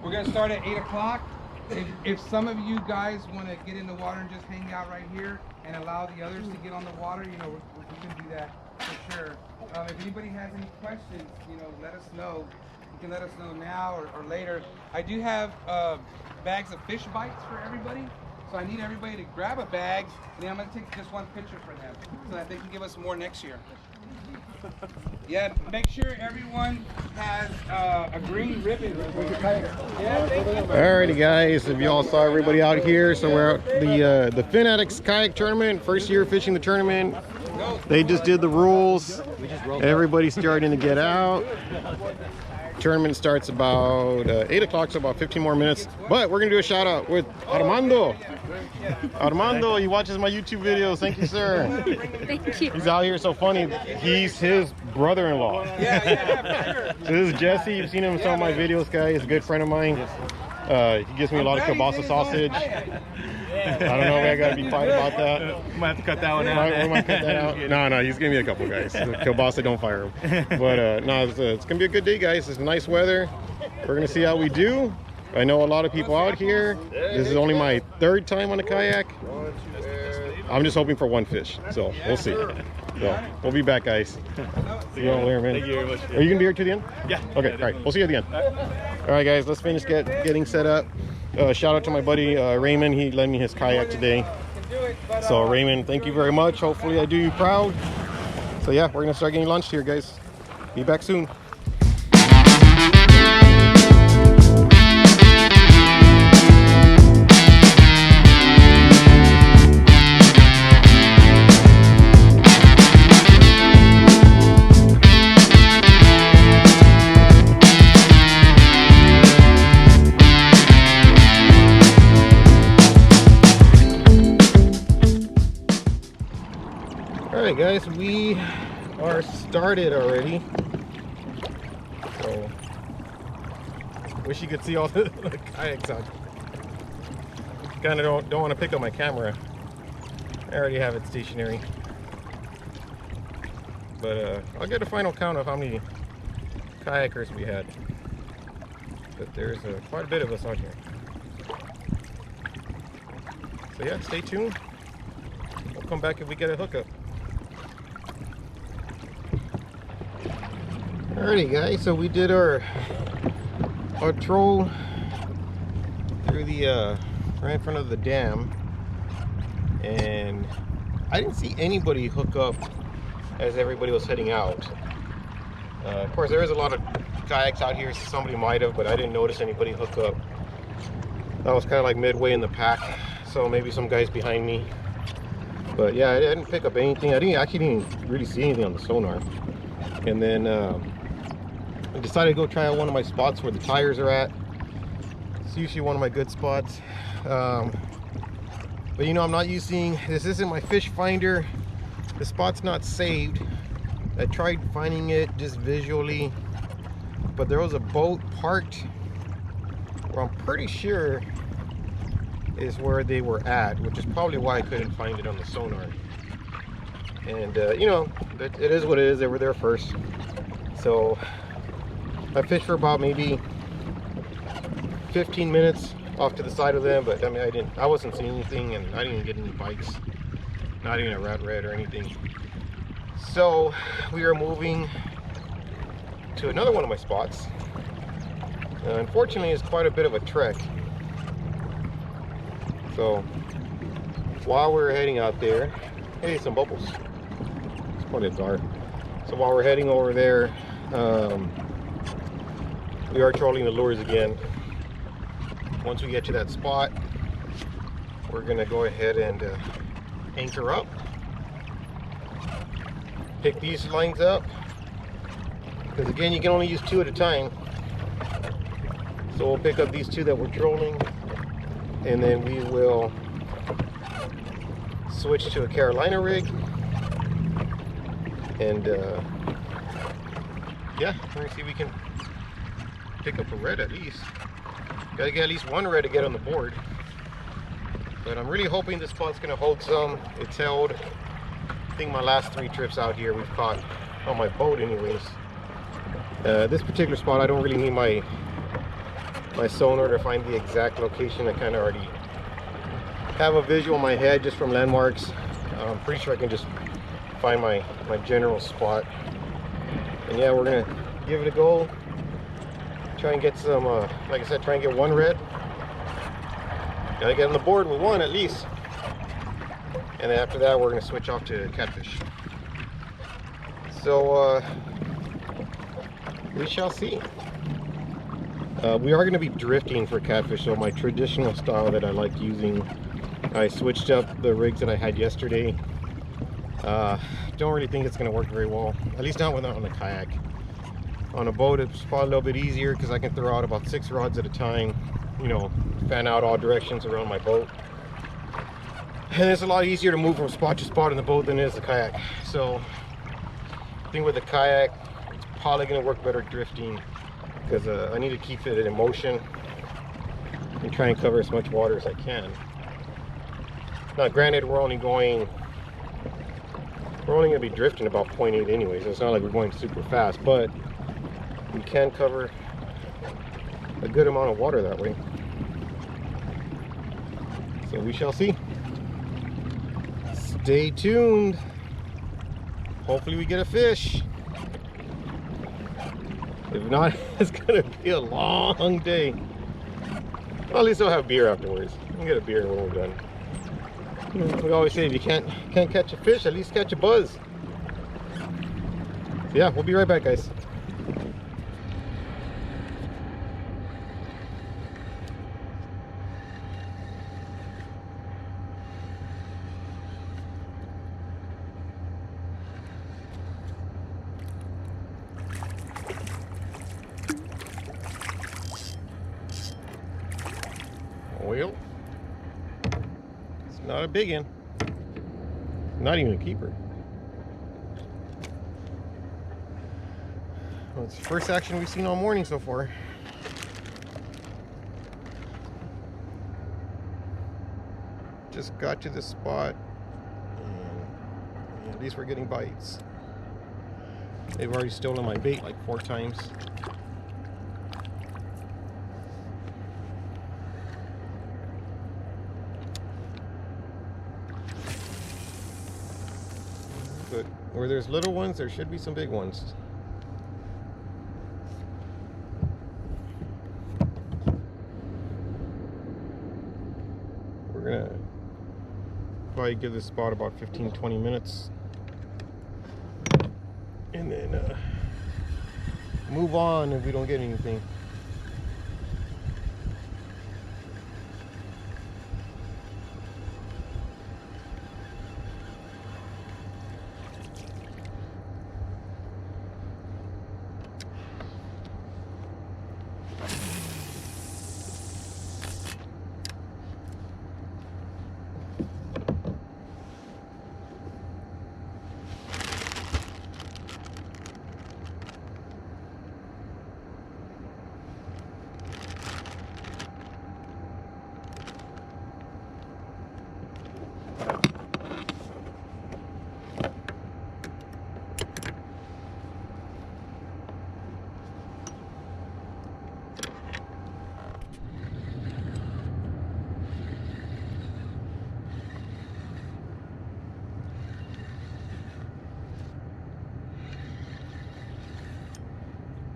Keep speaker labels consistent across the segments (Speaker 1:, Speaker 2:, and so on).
Speaker 1: We're gonna start at 8 o'clock. If some of you guys want to get in the water and just hang out right here and allow the others to get on the water, you know, we can do that for sure. If anybody has any questions, you know, let us know. You can let us know now or later. I do have bags of fish bites for everybody. So I need everybody to grab a bag, and then I'm going to take just one picture for them so that they can give us more next year. Yeah, make sure everyone has a green ribbon.
Speaker 2: Alrighty guys, if y'all saw everybody out here, so we're at the Finn Addicts Kayak Tournament, first year fishing the tournament. They just did the rules. Everybody's starting to get out. Tournament starts about 8 o'clock, so about 15 more minutes. But we're gonna do a shout out with Armando. Armando, he watches my YouTube videos. Thank you, sir.
Speaker 3: Thank you.
Speaker 2: He's out here so funny. He's his brother-in-law.
Speaker 1: Yeah.
Speaker 2: So this is Jesse. You've seen him in some of my videos, guys. He's a good friend of mine. He gives me a lot of kielbasa sausage. I don't know if I gotta be quiet about that.
Speaker 4: Might have to cut that one out.
Speaker 2: We might cut that out. No, he's giving me a couple, guys. Kielbasa, don't fire him. But no, it's gonna be a good day, guys. It's nice weather. We're gonna see how we do. I know a lot of people out here. This is only my 3rd time on a kayak. I'm just hoping for one fish, so we'll see. So we'll be back, guys. See you all later, man.
Speaker 4: Thank you very much.
Speaker 2: Are you gonna be here to the end?
Speaker 4: Yeah.
Speaker 2: Okay. All right. We'll see you at the end. All right, guys. Let's finish getting set up. Shout out to my buddy Raymond. He lent me his kayak today. So Raymond, thank you very much. Hopefully I do you proud. So yeah, we're gonna start getting lunch here, guys. Be back soon. Alright guys, we are started already. So wish you could see all the kayaks out. Kinda don't want to pick up my camera. I already have it stationary. But I'll get a final count of how many kayakers we had. But there's quite a bit of us out here. So yeah, stay tuned. We'll come back if we get a hookup. Alrighty guys, so we did our troll through the right in front of the dam, and I didn't see anybody hook up as everybody was heading out. Of course there is a lot of kayaks out here, so somebody might have, but I didn't notice anybody hook up. That was kind of like midway in the pack, so maybe some guys behind me. But yeah, I didn't pick up anything. I didn't really see anything on the sonar. And then I decided to go try out one of my spots where the tires are at. It's usually one of my good spots. But you know, I'm not using, this isn't my fish finder. The spot's not saved. I tried finding it just visually, but there was a boat parked where I'm pretty sure is where they were at, which is probably why I couldn't find it on the sonar. And you know, it is what it is. They were there first. So I fished for about maybe 15 minutes off to the side of them, but I mean, I wasn't seeing anything, and I didn't get any bites, not even a rat red or anything. So we are moving to another one of my spots. Unfortunately, it's quite a bit of a trek. So while we're heading out there, hey, some bubbles. It's probably dark. So while we're heading over there, we are trolling the lures again. Once we get to that spot, we're gonna go ahead and anchor up, pick these lines up, because again, you can only use 2 at a time. So we'll pick up these 2 that we're trolling, and then we will switch to a Carolina rig, and yeah, we're gonna see if we can pick up a red at least. Gotta get at least one red to get on the board. But I'm really hoping this spot's gonna hold some. It's held. I think my last 3 trips out here we've caught on my boat anyways. This particular spot, I don't really need my my sonar to find the exact location. I kind of already have a visual in my head just from landmarks. I'm pretty sure I can just find my general spot. And yeah, we're gonna give it a go. Try and get some, like I said, try and get one red. Gotta get on the board with one at least. And then after that, we're gonna switch off to catfish. So we shall see. We are gonna be drifting for catfish, so my traditional style that I like using. I switched up the rigs that I had yesterday. Don't really think it's gonna work very well, at least not on a kayak. On a boat, it's probably a little bit easier because I can throw out about 6 rods at a time, you know, fan out all directions around my boat. And it's a lot easier to move from spot to spot in the boat than it is a kayak. So I think with the kayak, it's probably going to work better drifting because I need to keep it in motion and try and cover as much water as I can. Now granted, we're only going to be drifting about 0.8 anyways. It's not like we're going super fast, but we can cover a good amount of water that way. So we shall see. Stay tuned. Hopefully we get a fish. If not, it's gonna be a long day. Well, at least I'll have beer afterwards. I'll get a beer when we're done. We always say if you can't catch a fish, at least catch a buzz. So yeah, we'll be right back, guys. Well, it's not a big one. Not even a keeper. Well, it's the first action we've seen all morning so far. Just got to the spot, and at least we're getting bites. They've already stolen my bait like 4 times. But where there's little ones, there should be some big ones. We're gonna probably give this spot about 15-20 minutes and then move on if we don't get anything.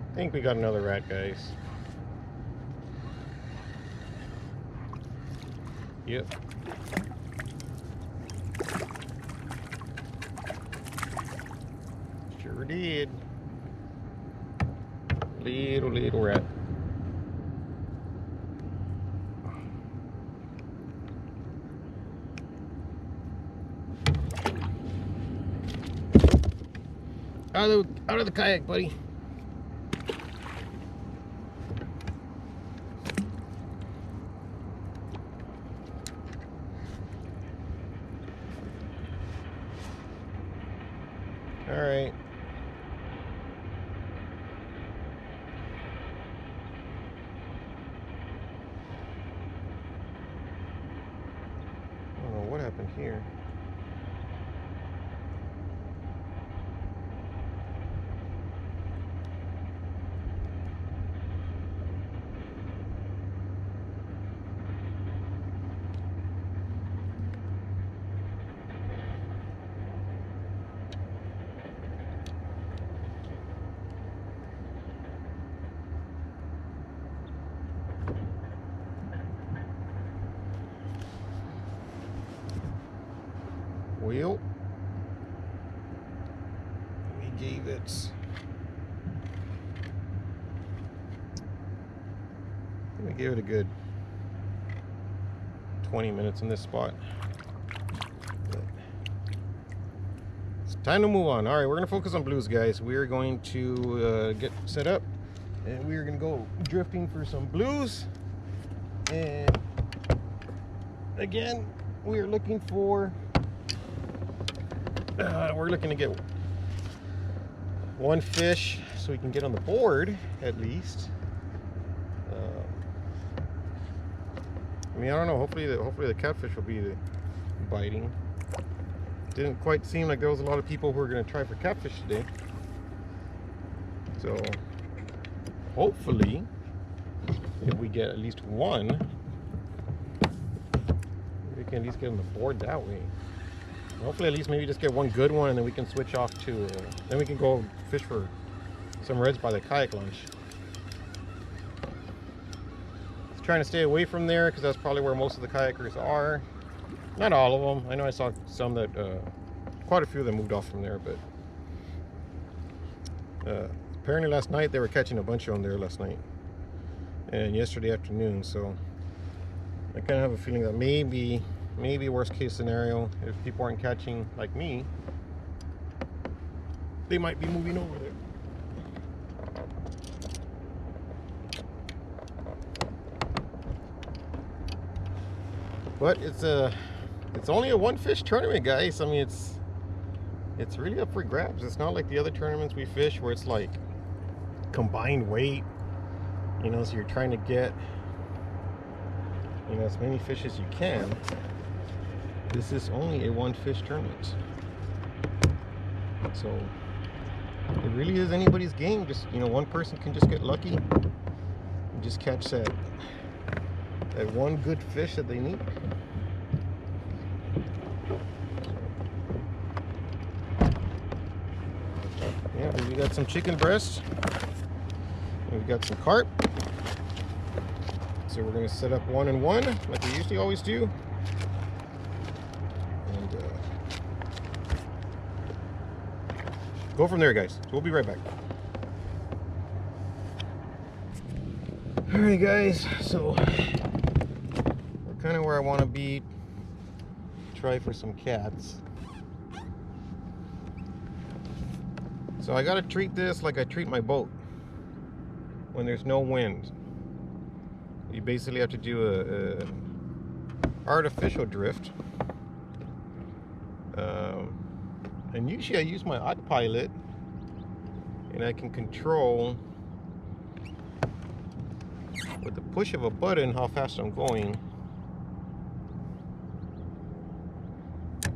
Speaker 2: I think we got another rat, guys. Yep. Sure did. Little rat. Out of the kayak, buddy. All right. I don't know what happened here. Well, we gave it, a good 20 minutes in this spot. But it's time to move on. All right, we're gonna focus on blues, guys. We're going to get set up, and we're gonna go drifting for some blues. And again, we're looking for, we're looking to get one fish so we can get on the board at least. I mean, I don't know. Hopefully the catfish will be biting. Didn't quite seem like there was a lot of people who were going to try for catfish today. So hopefully, if we get at least one, we can at least get on the board that way. Hopefully, at least maybe just get one good one, and then we can switch off to. Then we can go fish for some reds by the kayak launch. Trying to stay away from there because that's probably where most of the kayakers are. Not all of them. I know I saw some that, quite a few of them moved off from there, but apparently last night they were catching a bunch on there last night and yesterday afternoon. So I kind of have a feeling that maybe worst case scenario, if people aren't catching like me, they might be moving over there. But it's only a one fish tournament, guys. I mean, it's really up for grabs. It's not like the other tournaments we fish where it's like combined weight, you know, so you're trying to get, you know, as many fish as you can. This is only a one fish tournament, so it really is anybody's game. Just, you know, one person can just get lucky and just catch that one good fish that they need. Yeah, we got some chicken breasts. We've got some carp. So we're going to set up 1 and 1 like we usually always do. And go from there, guys. So we'll be right back. Alright, guys. So kind of where I want to be. Try for some cats. So I got to treat this like I treat my boat when there's no wind. You basically have to do a artificial drift. And usually I use my autopilot, and I can control with the push of a button how fast I'm going.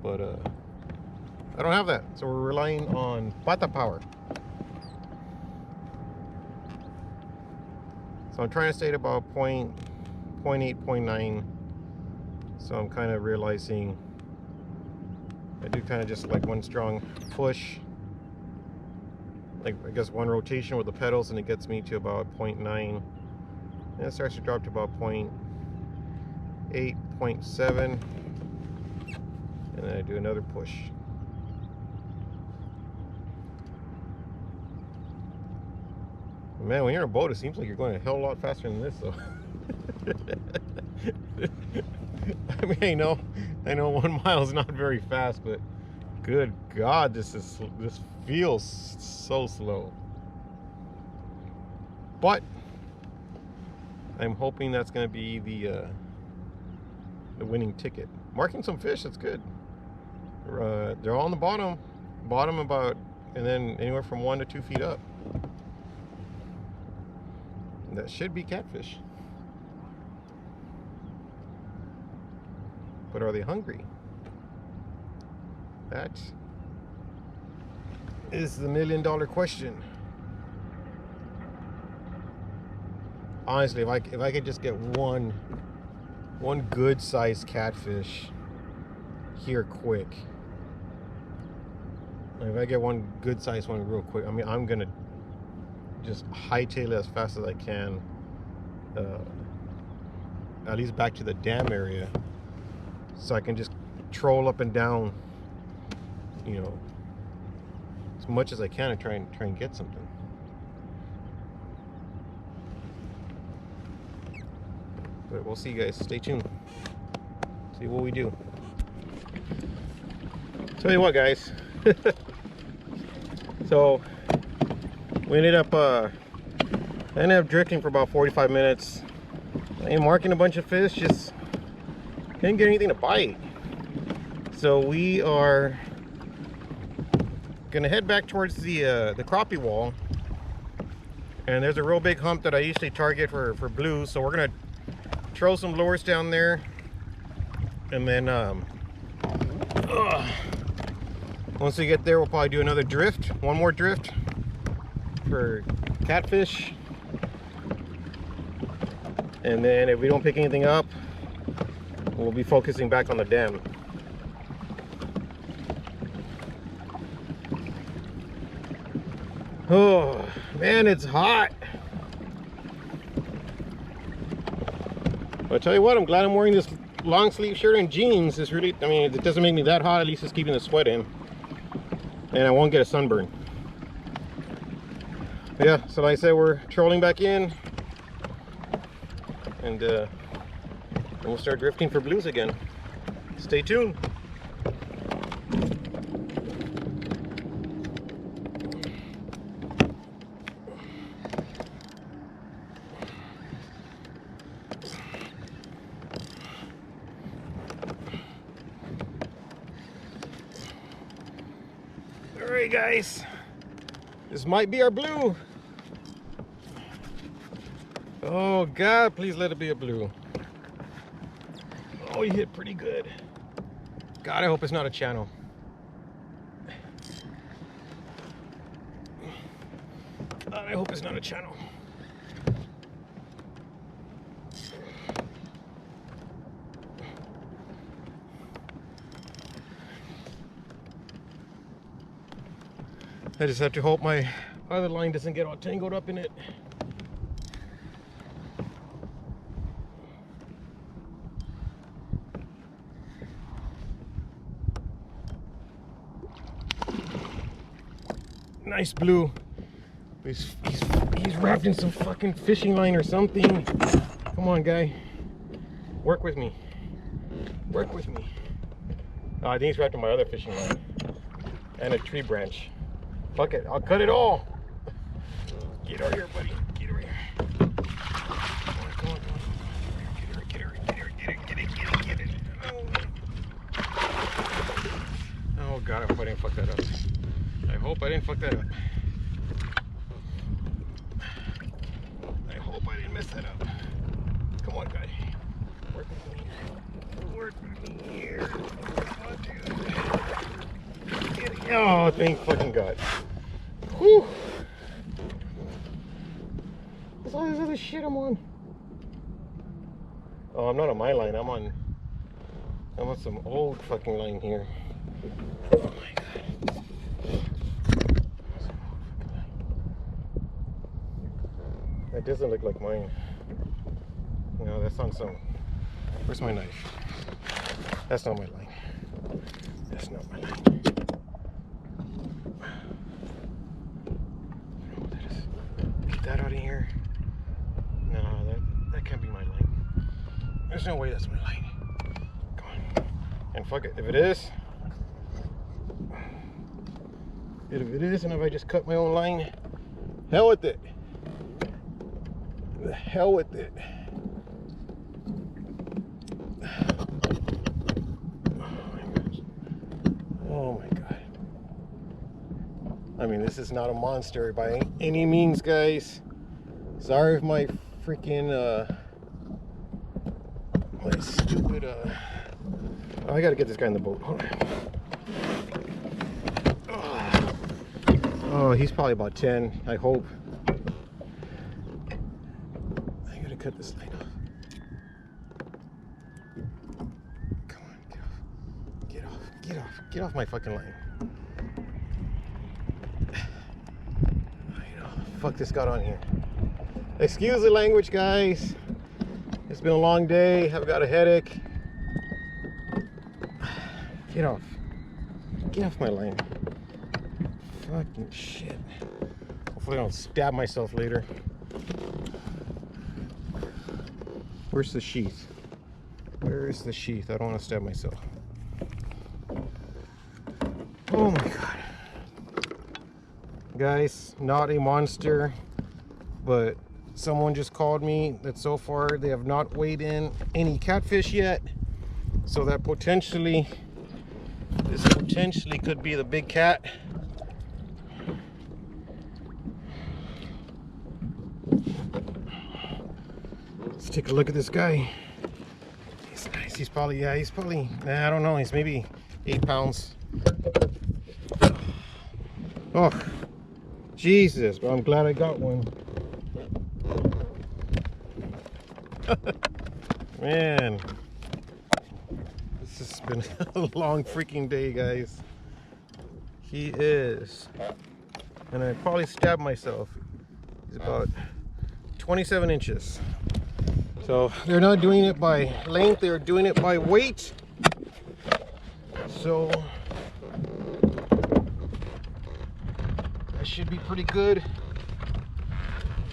Speaker 2: But I don't have that, so we're relying on pata power. So I'm trying to stay at about 0.8, 0.9. So I'm kind of realizing I do kind of just like one strong push, like I guess one rotation with the pedals, and it gets me to about 0.9. And it starts to drop to about 0.8, 0.7. And then I do another push. Man, when you're in a boat, it seems like you're going a hell of a lot faster than this, though. I mean, I know 1 mile is not very fast, but good God, this feels so slow. But I'm hoping that's going to be the winning ticket. Marking some fish, that's good. They're all on the bottom about, and then anywhere from 1 to 2 feet up. That should be catfish. But are they hungry? That is the $1 million question. Honestly, if I could just get one good sized catfish here quick. If I get one good sized one real quick, I mean, I'm gonna just hightail it as fast as I can, at least back to the dam area, so I can just troll up and down you know, as much as I can and try and get something. But we'll see, guys. Stay tuned. See what we do. Tell you what, guys. So we ended up drifting for about 45 minutes. And marking a bunch of fish, just couldn't get anything to bite. So we are gonna head back towards the crappie wall. And there's a real big hump that I usually target for blues. So we're gonna throw some lures down there, and then once we get there, we'll probably do another drift, one more drift for catfish. And then if we don't pick anything up, we'll be focusing back on the dam. Oh man, it's hot. I'll tell you what, I'm glad I'm wearing this long sleeve shirt and jeans. It's really, I mean, it doesn't make me that hot. At least it's keeping the sweat in, and I won't get a sunburn. But yeah, so like I said, we're trolling back in, and we'll start drifting for blues again. Stay tuned. Alright guys, this might be our blue. Oh God, please let it be a blue. Oh, he hit pretty good. God, I hope it's not a channel. God, I hope it's not a channel. I just have to hope my other line doesn't get all tangled up in it. Nice blue. He's wrapped in some fucking fishing line or something. Come on, guy. Work with me. Work with me. Oh, I think he's wrapped in my other fishing line. And a tree branch. Fuck it, I'll cut it all. Get over here, buddy. Get over here. Come on, come on, come on. Get her, get it. Oh God, I hope I didn't fuck that up. I hope I didn't fuck that up. I hope I didn't mess that up. Come on, guy. Work with me here. Work with me here. Oh, dude. Get it. Oh, thank fucking God. Whew. What's all this other shit I'm on? Oh, I'm not on my line. I'm on some old fucking line here. Oh my God. That doesn't look like mine. No, that's on some. Where's my knife? That's not my line. That's not my line. Get that out of here. No, that can't be my line. There's no way that's my line. Come on. And fuck it. If it is, and if I just cut my own line, hell with it. The hell with it. Oh my God. I mean, this is not a monster by any means, guys. Sorry if my freaking my stupid oh, I gotta get this guy in the boat. Hold on. Oh, he's probably about 10, I hope. I gotta cut this line off. Come on, get off my fucking line. Fuck this got on here. Excuse the language, guys. It's been a long day. I've got a headache. Get off. Get off my line. Fucking shit. Hopefully I don't stab myself later. Where's the sheath? Where is the sheath? I don't want to stab myself. Oh my god. Guys, not a monster, but someone just called me that so far they have not weighed in any catfish yet. So that this potentially could be the big cat. Let's take a look at this guy. He's nice. He's probably, I don't know, he's maybe 8 pounds. Oh, Jesus, but I'm glad I got one. Man, this has been a long freaking day, guys. He is, and I probably stabbed myself. He's about 27 inches. So they're not doing it by length, they're doing it by weight. So that should be pretty good.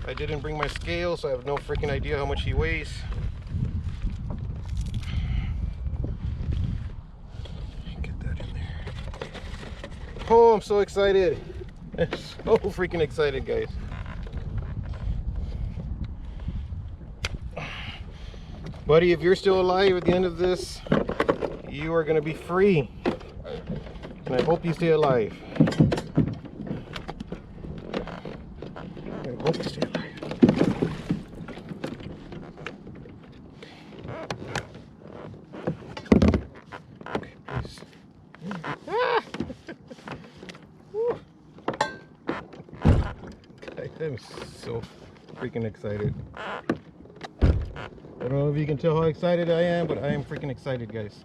Speaker 2: I didn't bring my scale, so I have no freaking idea how much he weighs. Get that in there. Oh, I'm so excited. I'm so freaking excited, guys. Buddy, if you're still alive at the end of this, you are going to be free. And I hope you stay alive. I hope you stay alive. Okay, please. Ah! I'm so freaking excited. I don't know if you can tell how excited I am, but I am freaking excited, guys.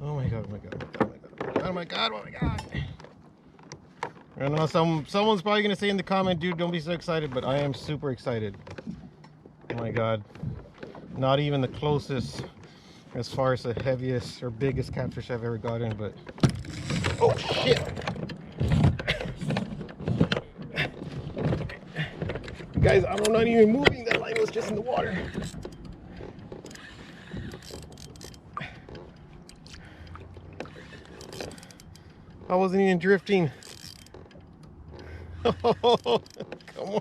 Speaker 2: Oh my god, oh my god, oh my god, oh my god, oh my god. I know someone's probably gonna say in the comment, dude, don't be so excited, but I am super excited. Oh my god. Not even the closest as far as the heaviest or biggest catfish I've ever gotten, but oh shit. Guys, I'm not even moving, that line was just in the water. I wasn't even drifting. Oh, come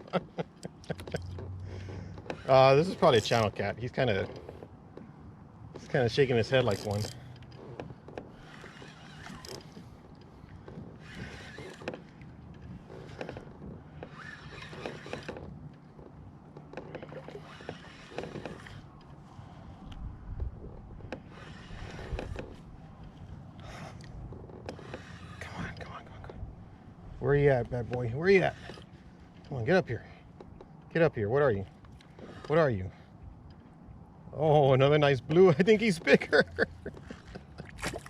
Speaker 2: on. This is probably a channel cat. He's kind of shaking his head like one. Where are you at, bad boy? Where are you at? Come on, get up here. Get up here. What are you? What are you? Oh, another nice blue. I think he's bigger.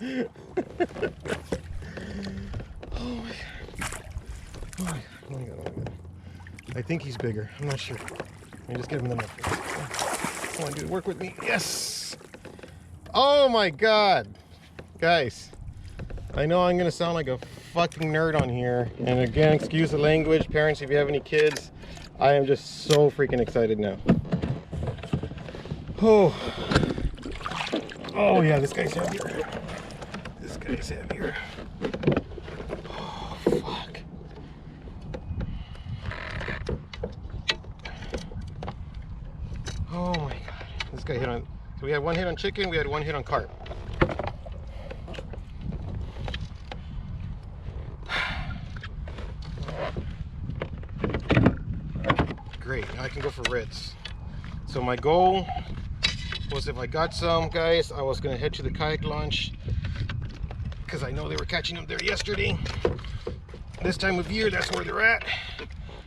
Speaker 2: Oh my god. Oh my god. Oh my god. Oh my god. I think he's bigger. I'm not sure. Let me just give him the net. Come on, dude. Work with me. Yes. Oh my god. Guys, I know I'm going to sound like a fucking nerd on here, and again, excuse the language, parents, if you have any kids. I am just so freaking excited now. Oh yeah, this guy's heavier. This guy's heavier. Oh fuck. Oh my god, this guy hit on, so we had one hit on chicken, we had one hit on carp. Great, now I can go for reds. So my goal was, if I got some, guys, I was gonna head to the kayak launch because I know they were catching them there yesterday. This time of year, that's where they're at.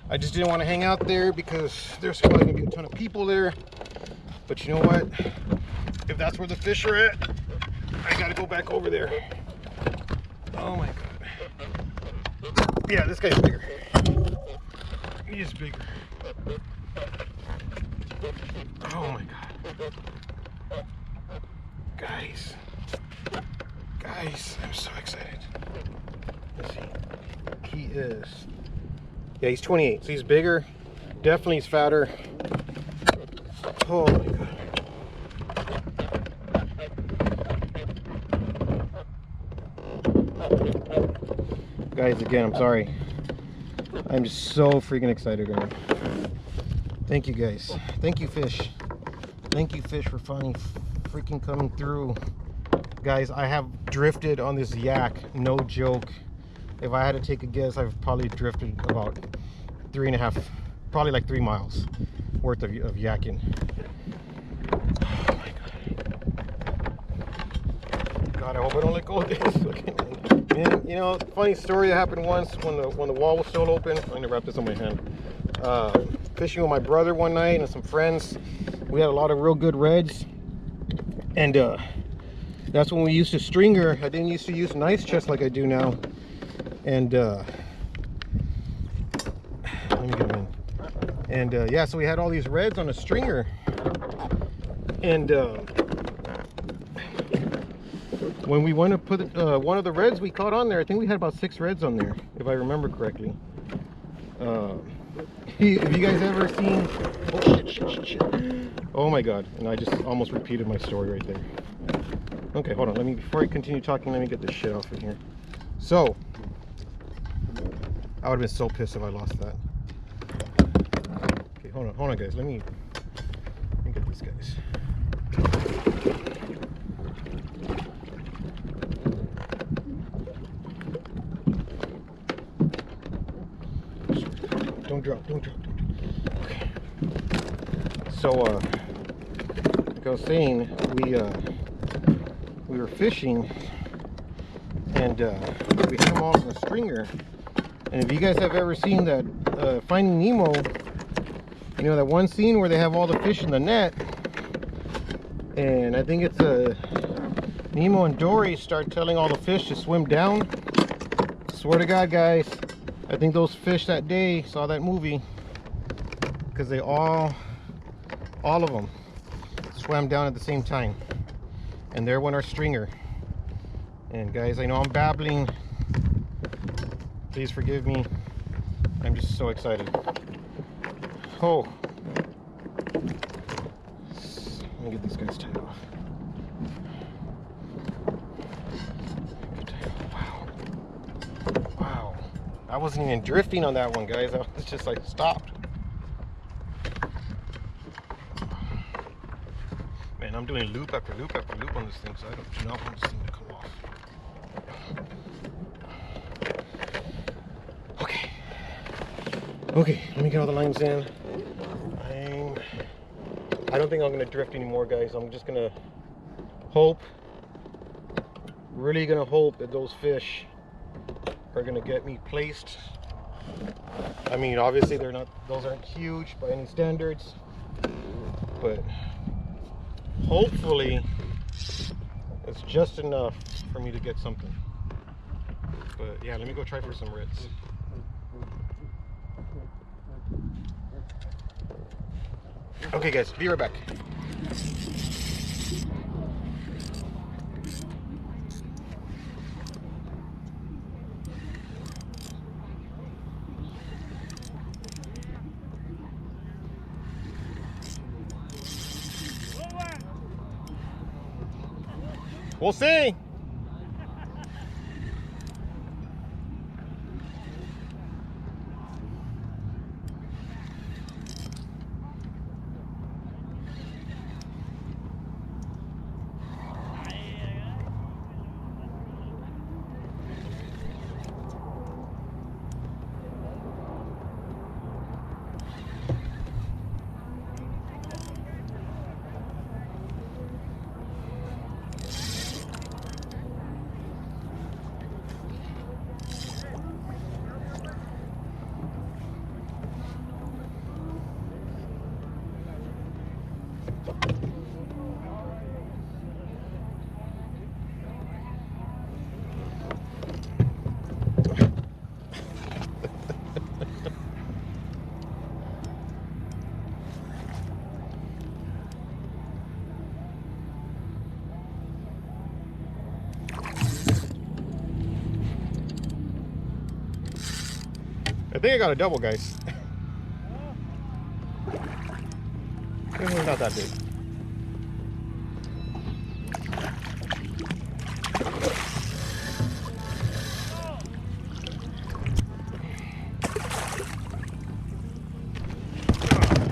Speaker 2: I just didn't want to hang out there because there's probably gonna be a ton of people there. But you know what? If that's where the fish are at, I gotta go back over there. Oh my god. Yeah, this guy's bigger. He is bigger. Oh my god. Guys, I'm so excited. Let's see. He is, yeah, he's 28, so he's bigger. Definitely he's fatter. Oh my God. Guys, again, I'm sorry. I'm just so freaking excited right now. Thank you guys. Thank you, fish. Thank you, fish, for finally freaking coming through. Guys, I have drifted on this yak, no joke. If I had to take a guess, I've probably drifted about 3.5, probably like 3 miles worth of yakking. Oh my God. God, I hope I don't let go of this. Man, you know, funny story that happened once when the wall was still open. I'm gonna wrap this on my hand. Fishing with my brother one night and some friends. We had a lot of real good reds, and that's when we used a stringer. I didn't used to use an ice chest like I do now. And let me get him in. And yeah, so we had all these reds on a stringer, and when we went to put one of the reds we caught on there, I think we had about 6 reds on there, if I remember correctly. Have you guys ever seen, oh shit. Oh my God, and I just almost repeated my story right there. Okay, hold on, before I continue talking, let me get this shit off of here. So I would have been so pissed if I lost that. Okay, hold on guys, let me get these guys. Don't drop. Okay. So like I was saying, we were fishing, and we had them all on a stringer. And if you guys have ever seen that Finding Nemo, you know that one scene where they have all the fish in the net, and I think it's Nemo and Dory start telling all the fish to swim down. Swear to God, guys, I think those fish that day saw that movie, because they all of them swam down at the same time. And there went our stringer. And guys, I know I'm babbling. Please forgive me. I'm just so excited. Oh. Let me get these guys tied off. Wow. I wasn't even drifting on that one, guys. I was just like stopped. Man, I'm doing loop after loop after loop on this thing, so I do not want this thing to come off. Okay, let me get all the lines in. I don't think I'm gonna drift anymore, guys. I'm just gonna hope, really gonna hope that those fish are gonna get me placed. I mean, obviously those aren't huge by any standards, but hopefully it's just enough for me to get something. But yeah, let me go try for some reds. Okay guys, be right back. We'll see. I think I got a double, guys. It's not that big.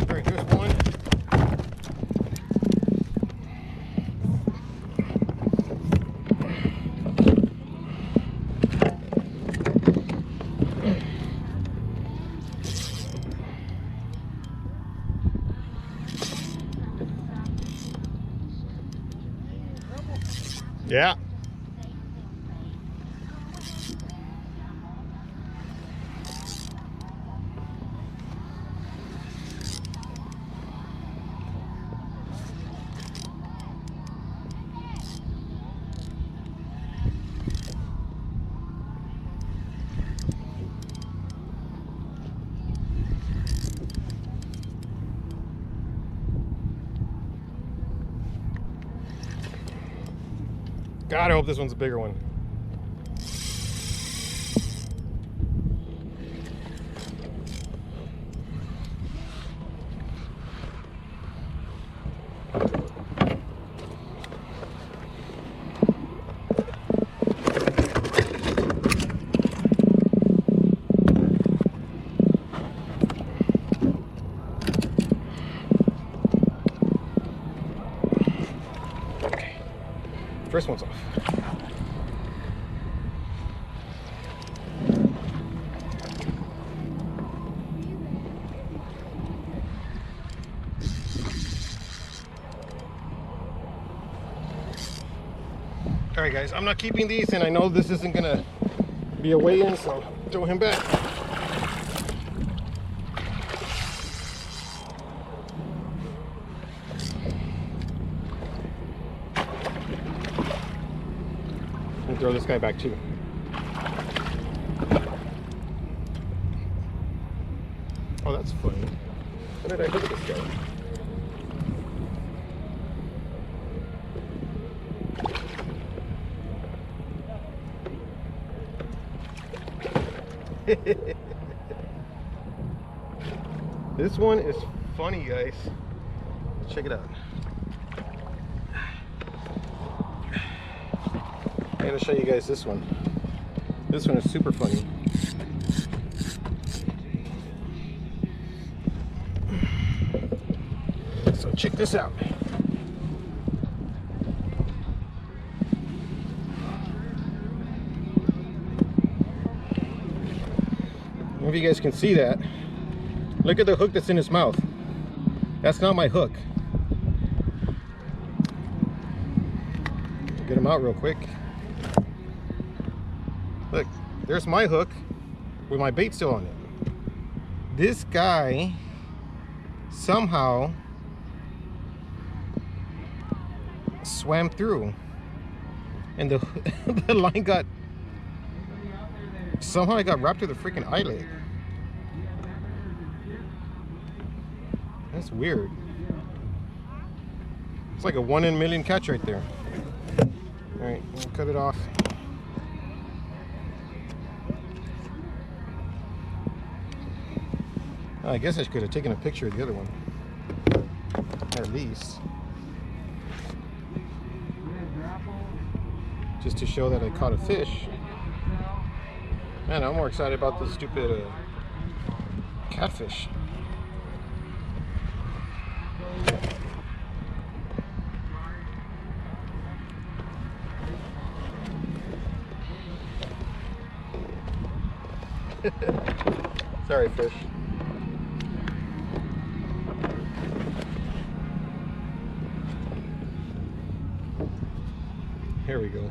Speaker 2: All right, here's one. Yeah. God, I hope this one's a bigger one. Okay, first one's off. All right, guys, I'm not keeping these, and I know this isn't gonna be a weigh-in, so throw him back. And throw this guy back too. Oh, that's funny. When did I look at this guy? This one is funny, guys. Check it out. I'm gonna show you guys this one. This one is super funny. So check this out. I don't know if you guys can see that. Look at the hook that's in his mouth. That's not my hook. Get him out real quick. Look, there's my hook with my bait still on it. This guy somehow swam through, and the the line got somehow it got wrapped to the freaking eyelid. That's weird. It's like a 1 in a million catch right there. All right, we'll cut it off. I guess I could have taken a picture of the other one, at least, just to show that I caught a fish. Man, I'm more excited about this stupid catfish. Sorry, fish. Here we go.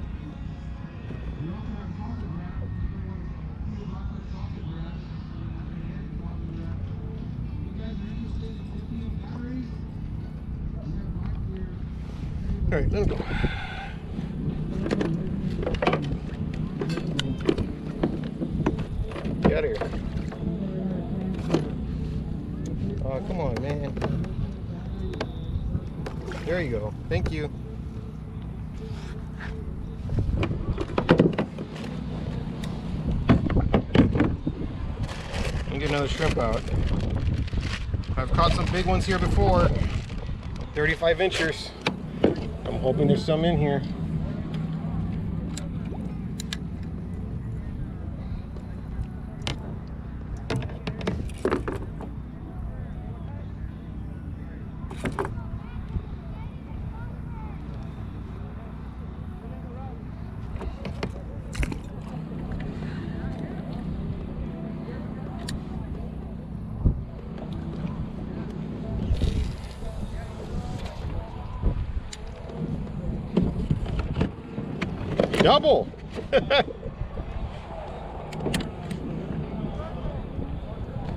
Speaker 2: All right, let him go. Get out of here. Oh, come on, man. There you go. Thank you. and get another shrimp out. I've caught some big ones here before, 35 inchers. I'm hoping there's some in here. Double!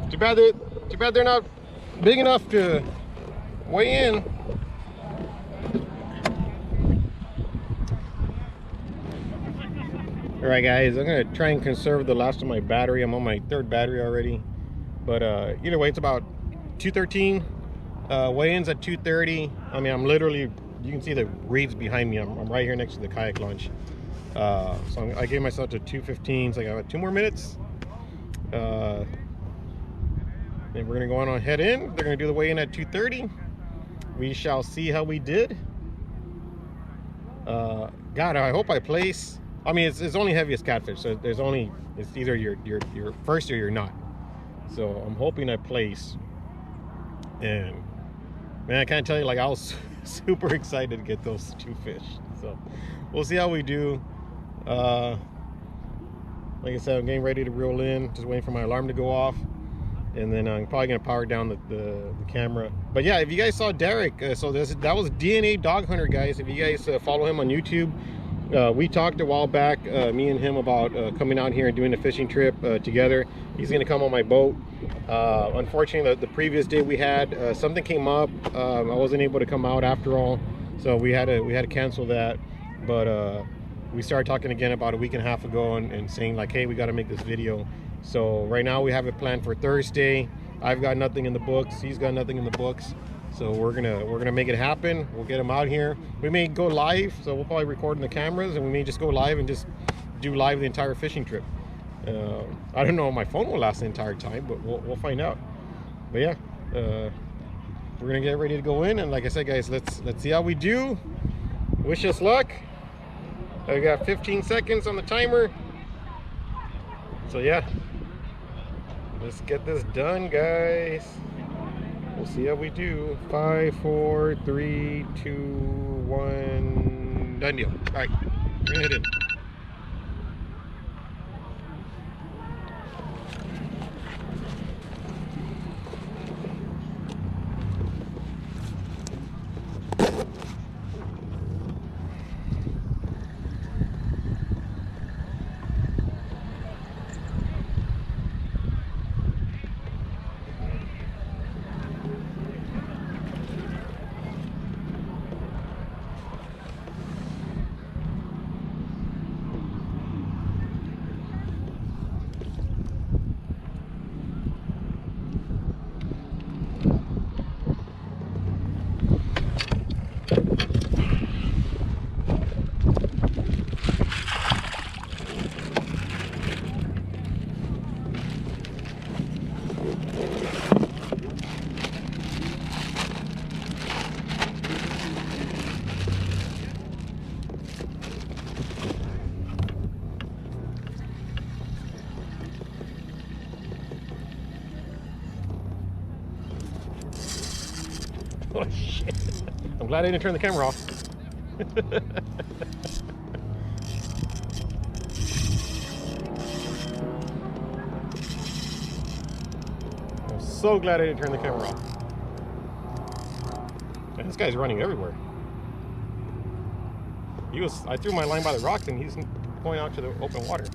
Speaker 2: Too bad they're not big enough to weigh in. Alright guys, I'm gonna try and conserve the last of my battery. I'm on my 3rd battery already. But either way, it's about 2:13. Weigh-ins at 2:30. I mean, I'm literally, you can see the reeds behind me. I'm right here next to the kayak launch. So I gave myself to 2:15, so I got 2 more minutes. And we're gonna go on head in. They're gonna do the weigh-in at 2:30. We shall see how we did. God, I hope I place. I mean, it's only heaviest catfish, so it's either you're first or you're not. So I'm hoping I place. And man, I can't tell you, like, I was super excited to get those 2 fish. So we'll see how we do. Like I said, I'm getting ready to roll in, just waiting for my alarm to go off, and then I'm probably gonna power down the camera. But yeah, if you guys saw Derek, so that was DNA Dog Hunter, guys. If you guys follow him on YouTube, we talked a while back, me and him, about coming out here and doing a fishing trip together. He's gonna come on my boat. Unfortunately, the previous day we had something came up. I wasn't able to come out after all, so we had to cancel that. But we started talking again about a week and a half ago and saying, like, hey, we got to make this video. So right now we have it planned for Thursday. I've got nothing in the books. He's got nothing in the books. So we're gonna make it happen. We'll get him out here. We may go live, so we'll probably record in the cameras, and we may just go live and just do live the entire fishing trip. I don't know if my phone will last the entire time, but we'll find out. But yeah, we're gonna get ready to go in, and like I said, guys, let's see how we do. Wish us luck. I got 15 seconds on the timer. So yeah, let's get this done, guys. We'll see how we do. 5, 4, 3, 2, 1. Done deal. All right, we're gonna head in. Oh shit. I'm glad I didn't turn the camera off. I'm so glad I didn't turn the camera off. Man, this guy's running everywhere. I threw my line by the rocks and he's going out to the open water.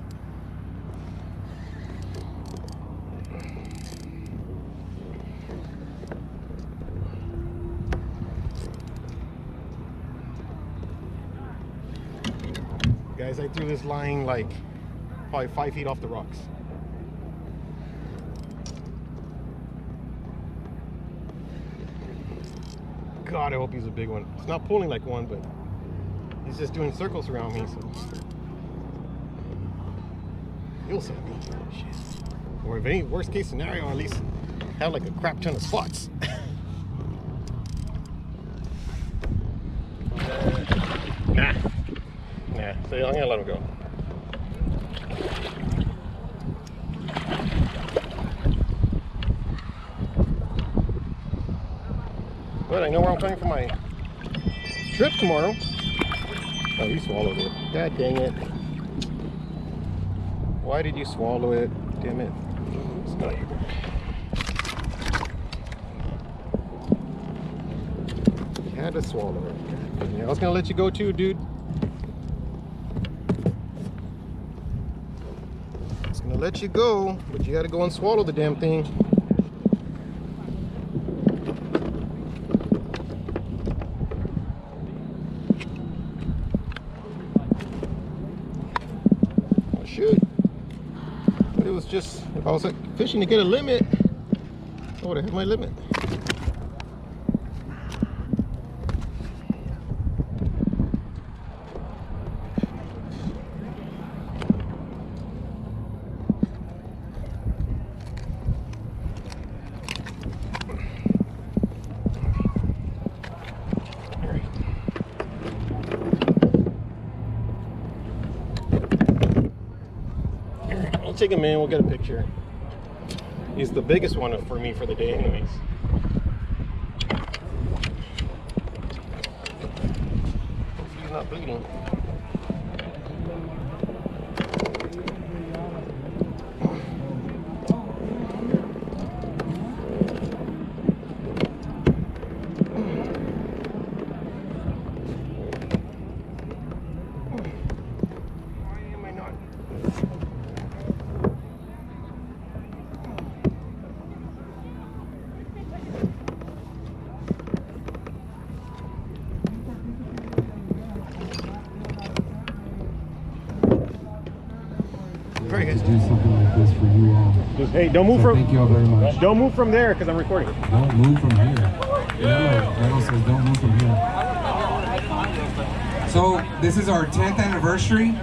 Speaker 2: Guys, I threw this line like probably 5 feet off the rocks. God, I hope he's a big one. It's not pulling like one, but he's just doing circles around me, so. You'll see. Shit. Or if any worst case scenario, at least have like a crap ton of spots. Nah, so I'm gonna let him go. But I know where I'm coming for my trip tomorrow. Oh, you swallowed it. God dang it. Why did you swallow it? Damn it. It's not you. You had to swallow it. I was gonna let you go too, dude. I was gonna let you go, but you gotta go and swallow the damn thing. I should. But it was just, if I was like fishing to get a limit, I would have had my limit. Take him in, we'll get a picture. He's the biggest one for me for the day anyways. Hopefully he's not bleeding.
Speaker 3: To do something like this for you all.
Speaker 2: Just, hey, don't move
Speaker 3: So
Speaker 2: from.
Speaker 3: thank you all very much.
Speaker 2: Don't move from there because I'm recording.
Speaker 3: Don't move from here. Yellow says don't move from here.
Speaker 1: So this is our 10th anniversary.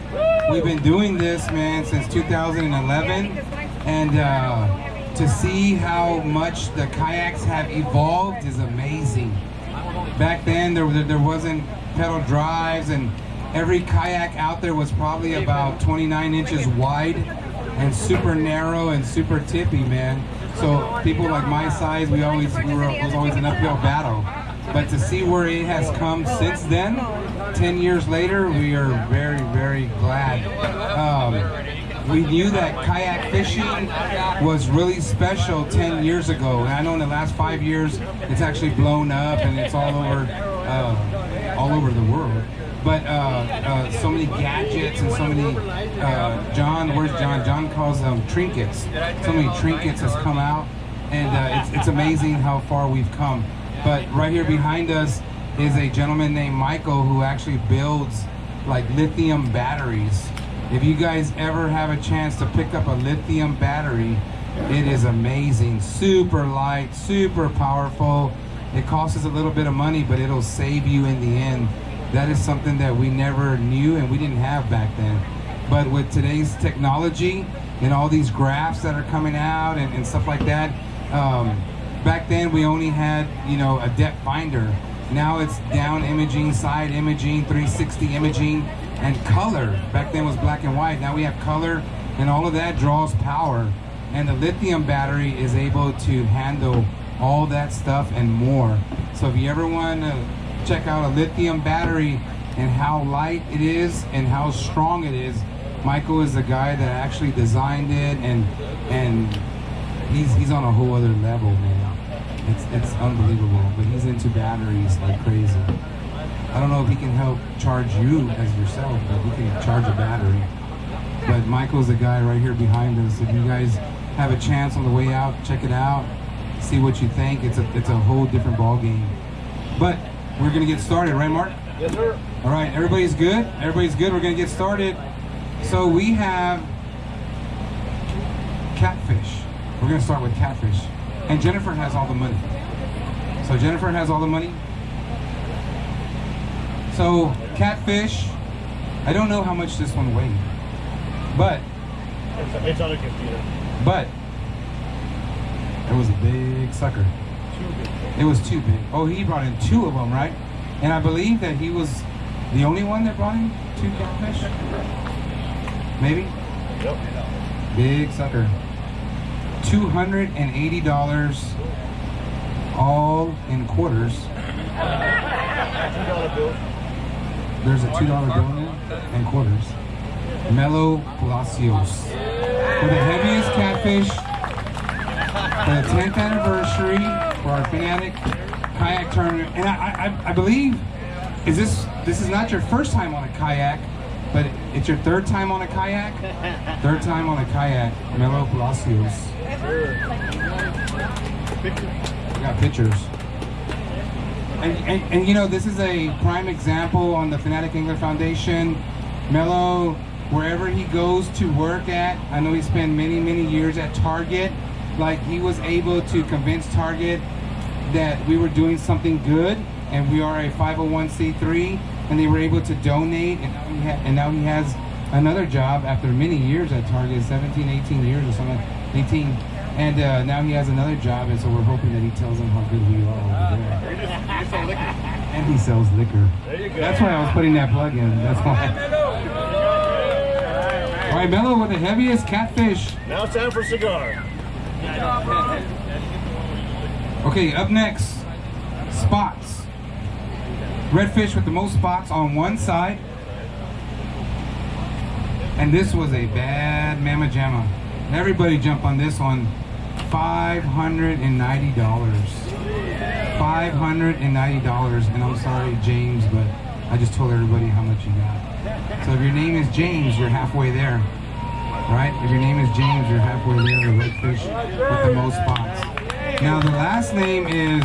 Speaker 1: We've been doing this, man, since 2011, and to see how much the kayaks have evolved is amazing. Back then, there wasn't pedal drives, and every kayak out there was probably about 29 inches wide and super narrow and super tippy, man. So people like my size, it was always an uphill battle. But to see where it has come since then, 10 years later, we are very, very glad. We knew that kayak fishing was really special 10 years ago. And I know in the last 5 years, it's actually blown up and it's all over the world. But so many gadgets and so many, John? John calls them trinkets. So many trinkets has come out, and it's amazing how far we've come. But right here behind us is a gentleman named Michael who actually builds like lithium batteries. If you guys ever have a chance to pick up a lithium battery, it is amazing. Super light, super powerful. It costs us a little bit of money, but it'll save you in the end. That is something that we never knew and we didn't have back then. But with today's technology and all these graphs that are coming out and stuff like that, back then we only had, a depth finder. Now it's down imaging, side imaging, 360 imaging, and color. Back then was black and white. Now we have color, and all of that draws power. And the lithium battery is able to handle all that stuff and more. So if you ever want to check out a lithium battery and how light it is and how strong it is, Michael is the guy that actually designed it, and he's on a whole other level, man. It's unbelievable, but he's into batteries like crazy. I don't know if he can help charge you as yourself, but he can charge a battery. But Michael's the guy right here behind us. If you guys have a chance on the way out, check it out, see what you think. It's a whole different ball game. But we're gonna get started, right, Mark?
Speaker 2: Yes, sir.
Speaker 1: All right, everybody's good? Everybody's good, we're gonna get started. So we have Catfish. We're gonna start with Catfish. And Jennifer has all the money. So Jennifer has all the money. So Catfish, I don't know how much this one weighed, but
Speaker 2: It's on a computer.
Speaker 1: But It was a big sucker. It was too big. Oh, he brought in 2 of them, right? And I believe that he was the only one that brought in 2 catfish. Maybe?
Speaker 2: Yep.
Speaker 1: Big sucker. $280, all in quarters.
Speaker 2: $2 bill.
Speaker 1: There's a $2 bill in it and quarters. Mellow Palacios. For the heaviest catfish, for the 10th anniversary for our Fanatic Kayak tournament. And I believe, this is not your first time on a kayak, but it's your 3rd time on a kayak? 3rd time on a kayak, Mellow Palacios. We got pictures. And you know, this is a prime example on the Fanatic Angler Foundation. Mello, wherever he goes to work at, I know he spent many years at Target. Like, he was able to convince Target that we were doing something good, and we are a 501c3, and they were able to donate, and now he has another job after many years at Target, 17, 18 years or something, 18. And now he has another job, and so we're hoping that he tells them how good we are over there. And he sells liquor.
Speaker 2: There you go.
Speaker 1: That's why I was putting that plug in. That's why. All right, Mello with the heaviest catfish.
Speaker 2: Now it's time for a cigar.
Speaker 1: Okay, up next, spots. Redfish with the most spots on one side. And this was a bad mamma jamma. Everybody jump on this one. $590. $590. And I'm sorry, James, but I just told everybody how much you got. So if your name is James, you're halfway there. Right? If your name is James, you're halfway there. The redfish with the most spots. Now the last name is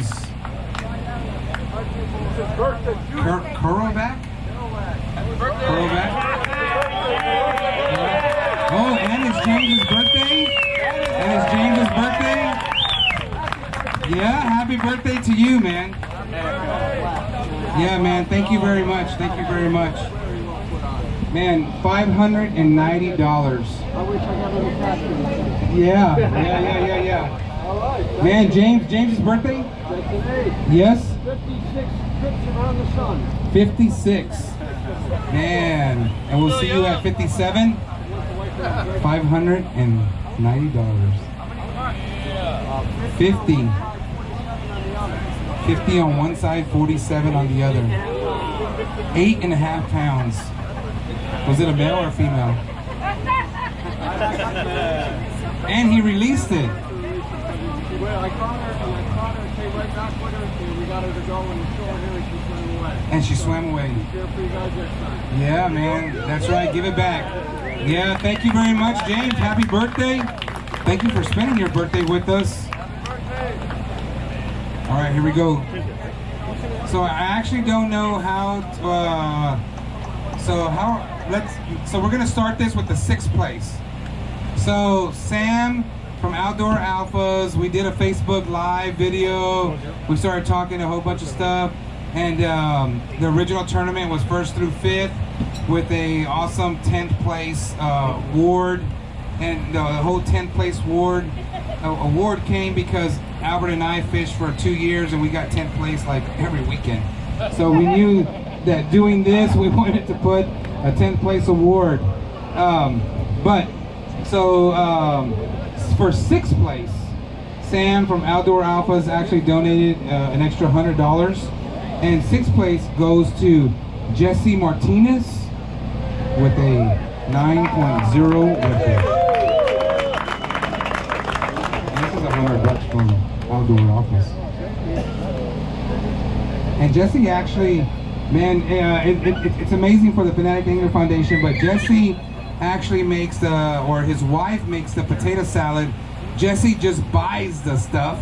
Speaker 1: Kurovac? Kurovac? Oh, and it's James's birthday? And it's James's birthday? Yeah, happy birthday to you, man. Yeah, man, thank you very much. Thank you very much. Man, $590.
Speaker 4: I wish I had a little practice.
Speaker 1: Yeah.
Speaker 4: All right.
Speaker 1: Man, James's birthday?
Speaker 4: Today,
Speaker 1: Yes?
Speaker 4: 56 trips around the sun.
Speaker 1: 56. Man, and we'll see you at 57. $590. 50. 50 on one side, 47 on the other. 8.5 pounds. Was it a male or a female? And he released it.
Speaker 4: Well, I caught her, came right back with her, and we got her to go and show her here, and she swam away.
Speaker 1: And she swam away.
Speaker 4: Be careful, you guys, next time.
Speaker 1: Yeah, man. That's right. Give it back. Yeah, thank you very much, James. Happy birthday. Thank you for spending your birthday with us. All right, here we go. So I actually don't know how to, so we're gonna start this with the 6th place. So Sam from Outdoor Alphas, we did a Facebook Live video. We started talking a whole bunch of stuff, and the original tournament was 1st through 5th with a awesome 10th place award, and the whole 10th place award came because Albert and I fished for 2 years, and we got 10th place like every weekend. So we knew that doing this, we wanted to put a 10th place award. For 6th place, Sam from Outdoor Alphas actually donated an extra $100, and 6th place goes to Jesse Martinez with a 9.0 redfish. This is $100 from Outdoor Alphas. And Jesse actually, man, it's amazing for the Fanatic Angler Foundation, but Jesse actually makes his wife makes the potato salad. Jesse just buys the stuff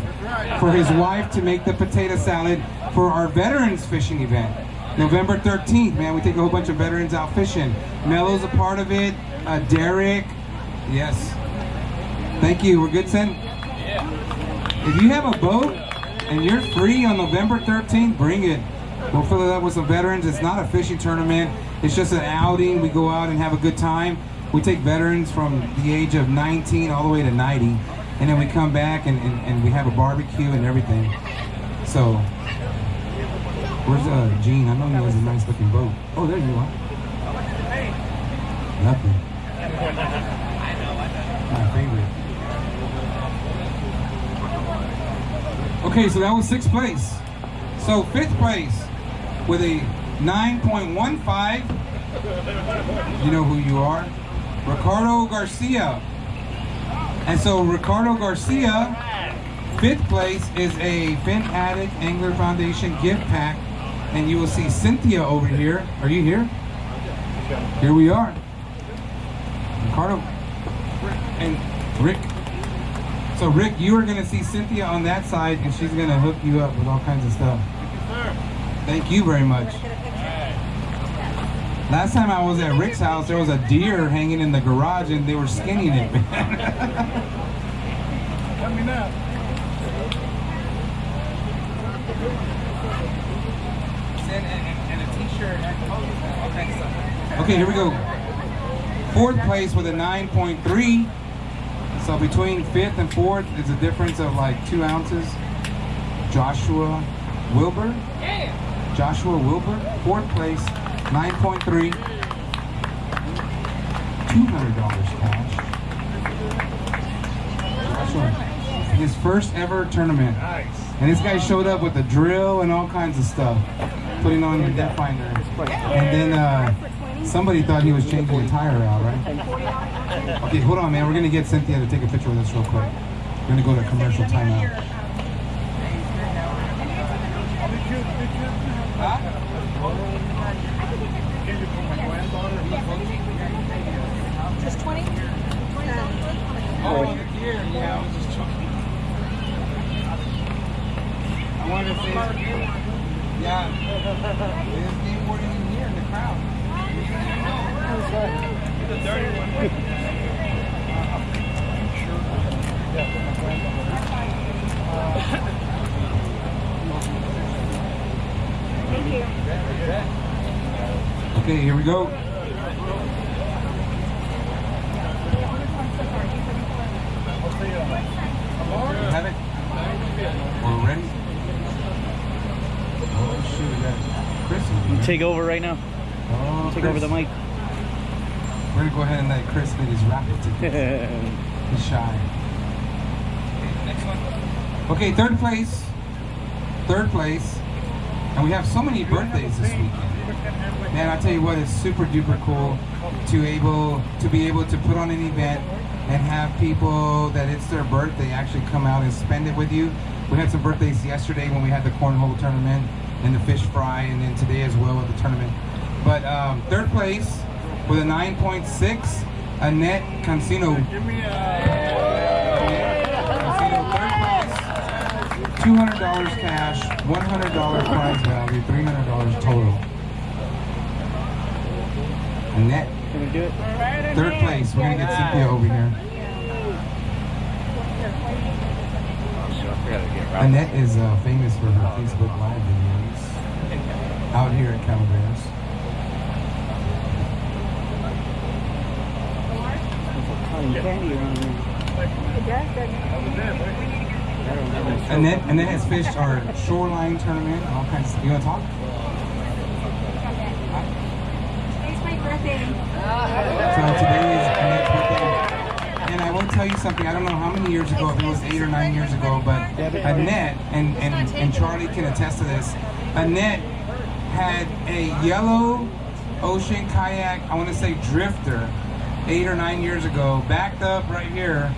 Speaker 1: for his wife to make the potato salad for our veterans fishing event. November 13th, man, we take a whole bunch of veterans out fishing. Mello's a part of it, Derek, yes. Thank you, we're good, Sen? If you have a boat and you're free on November 13th, bring it. We'll fill it up with some veterans. It's not a fishing tournament. It's just an outing. We go out and have a good time. We take veterans from the age of 19 all the way to 90. and then we come back and we have a barbecue and everything. So, where's Gene? I know he has a nice looking boat. Oh, there you are. Nothing. My favorite. Okay, so that was 6th place. So 5th place with a 9.15. You know who you are. Ricardo Garcia. And so Ricardo Garcia, 5th place is a Fin Addict Angler Foundation gift pack. And you will see Cynthia over here. Are you here? Here we are. Ricardo and Rick. So Rick, you are gonna see Cynthia on that side and she's gonna hook you up with all kinds of stuff. Thank you very much. Last time I was at Rick's house, there was a deer hanging in the garage and they were skinning it, man.
Speaker 4: Coming up.
Speaker 1: And a t-shirt, all kinds of stuff. Okay, here we go. 4th place with a 9.3. So between 5th and 4th is a difference of like 2 ounces. Joshua Wilbur. Joshua Wilbur, 4th place, 9.3. $200 cash. Joshua, his first ever tournament.
Speaker 4: Nice.
Speaker 1: And this guy showed up with a drill and all kinds of stuff, putting on the depth finder. And then somebody thought he was changing the tire out, right? Okay, hold on, man. We're gonna get Cynthia to take a picture of this real quick. We're gonna go to commercial timeout. Huh?
Speaker 5: Just 20?
Speaker 1: Oh, the gear. Yeah, I was just joking. I wanted to say, yeah, there's skateboarding in here in the crowd.
Speaker 4: The dirty one.
Speaker 5: Thank you.
Speaker 1: Okay, here we go. Have it? We're ready? Oh shoot, we got Chris over here.
Speaker 6: Take over right now.
Speaker 1: Oh,
Speaker 6: Take
Speaker 1: Chris.
Speaker 6: over the mic.
Speaker 1: We're gonna go ahead and let Chris get his raffle ticket. He's shy. Okay, next one. Okay, 3rd place. 3rd place. And we have so many birthdays this weekend. Man, I tell you what, it's super duper cool to be able to put on an event and have people that it's their birthday actually come out and spend it with you. We had some birthdays yesterday when we had the cornhole tournament and the fish fry, and then today as well with the tournament. But 3rd place with a 9.6, Annette Cancino.
Speaker 4: Give me
Speaker 1: Cancino, 3rd place, $200 cash, $100 prize value, $300 total. Annette,
Speaker 6: Can we do it?
Speaker 1: 3rd place. We're gonna get Cynthia over here. Annette is famous for her Facebook Live videos out here at Calaveras.
Speaker 6: Cotton candy around here.
Speaker 1: Annette has fished our shoreline tournament, all kinds of. You wanna talk?
Speaker 5: It's my birthday.
Speaker 1: So today is Annette's birthday. And I will tell you something, I don't know how many years ago, if it was 8 or 9 years ago, but Annette, and Charlie can attest to this, Annette had a yellow ocean kayak, I want to say drifter, 8 or 9 years ago, backed up right here,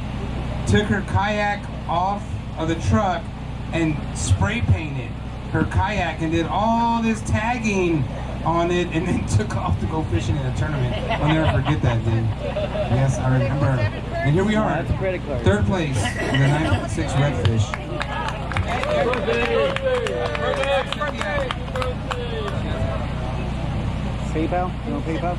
Speaker 1: took her kayak off of the truck and spray painted her kayak and did all this tagging on it and then took off to go fishing in a tournament. I'll never forget that day. Yes, I remember. And here we are,
Speaker 6: That's a credit card.
Speaker 1: 3rd place in the 9.6 Redfish.
Speaker 6: PayPal? You want PayPal?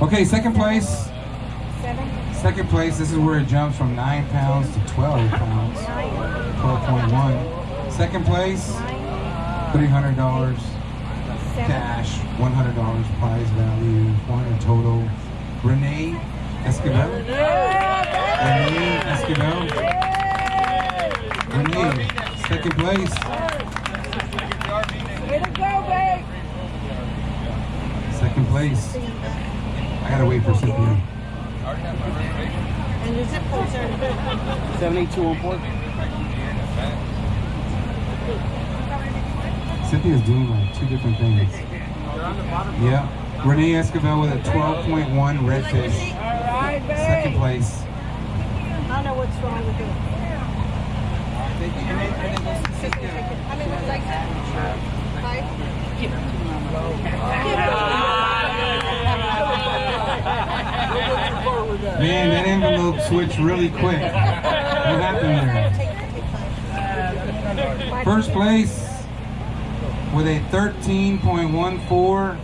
Speaker 1: Okay, 2nd place, Second place, this is where it jumps from 9 pounds to 12 pounds. 12.1. Second place, $300 cash, $100 prize value, 400 total. Renee Esquivel. Renee Esquivel. Renee, second place.
Speaker 5: Way to go, babe!
Speaker 1: Second place. I gotta wait for Cynthia.
Speaker 5: And your zip code's there.
Speaker 6: 78214.
Speaker 1: Cynthia's doing like 2 different things. Yeah. Renee Esquivel with a 12.1 redfish.
Speaker 5: Alright, babe.
Speaker 1: Second place.
Speaker 5: I don't know what's wrong with it. I mean, like that.
Speaker 1: Man, that envelope switched really quick. What happened there? First place with a 13.14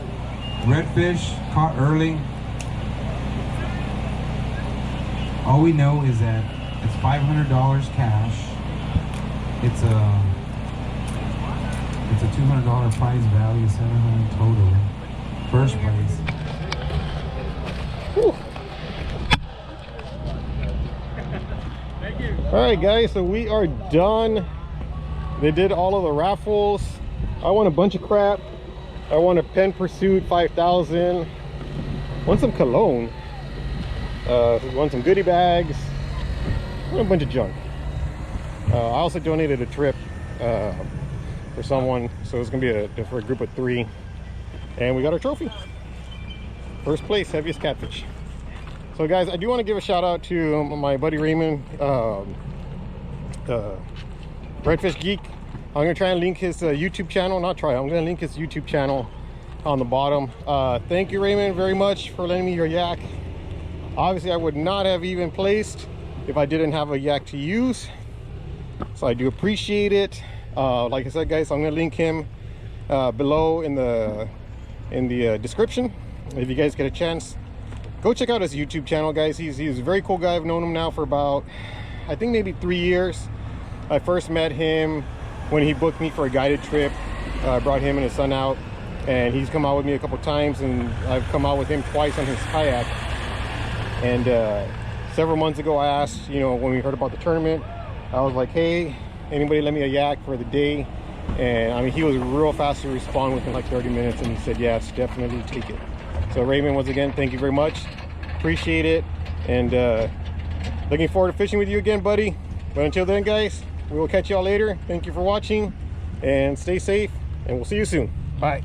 Speaker 1: redfish caught early. All we know is that it's $500 cash. It's a $200 prize value, $700 total. First place.
Speaker 2: All right, guys, so we are done. They did all of the raffles. I won a bunch of crap. I won a Pen Pursuit 5000. Won some cologne. Won some goodie bags. Won a bunch of junk. I also donated a trip for someone, so it's gonna be for a group of 3, and we got our trophy. First place, heaviest catfish. So guys, I do want to give a shout out to my buddy Raymond, Redfish Geek. I'm gonna try and link his YouTube channel. I'm gonna link his YouTube channel on the bottom. Thank you, Raymond, very much for lending me your yak. Obviously, I would not have even placed if I didn't have a yak to use, so I do appreciate it. Like I said, guys, I'm gonna link him below in the description. If you guys get a chance, go check out his YouTube channel, guys. He's a very cool guy. I've known him now for about, I think, maybe 3 years. I first met him when he booked me for a guided trip. I brought him and his son out, and he's come out with me a couple times, and I've come out with him twice on his kayak. And several months ago, I asked, you know, when we heard about the tournament, I was like, hey, anybody lend me a yak for the day? And I mean, he was real fast to respond within like 30 minutes, and he said, yes, definitely take it. So Raymond, once again, thank you very much. Appreciate it. And looking forward to fishing with you again, buddy. But until then, guys, we will catch y'all later. Thank you for watching, and stay safe, and we'll see you soon. Bye.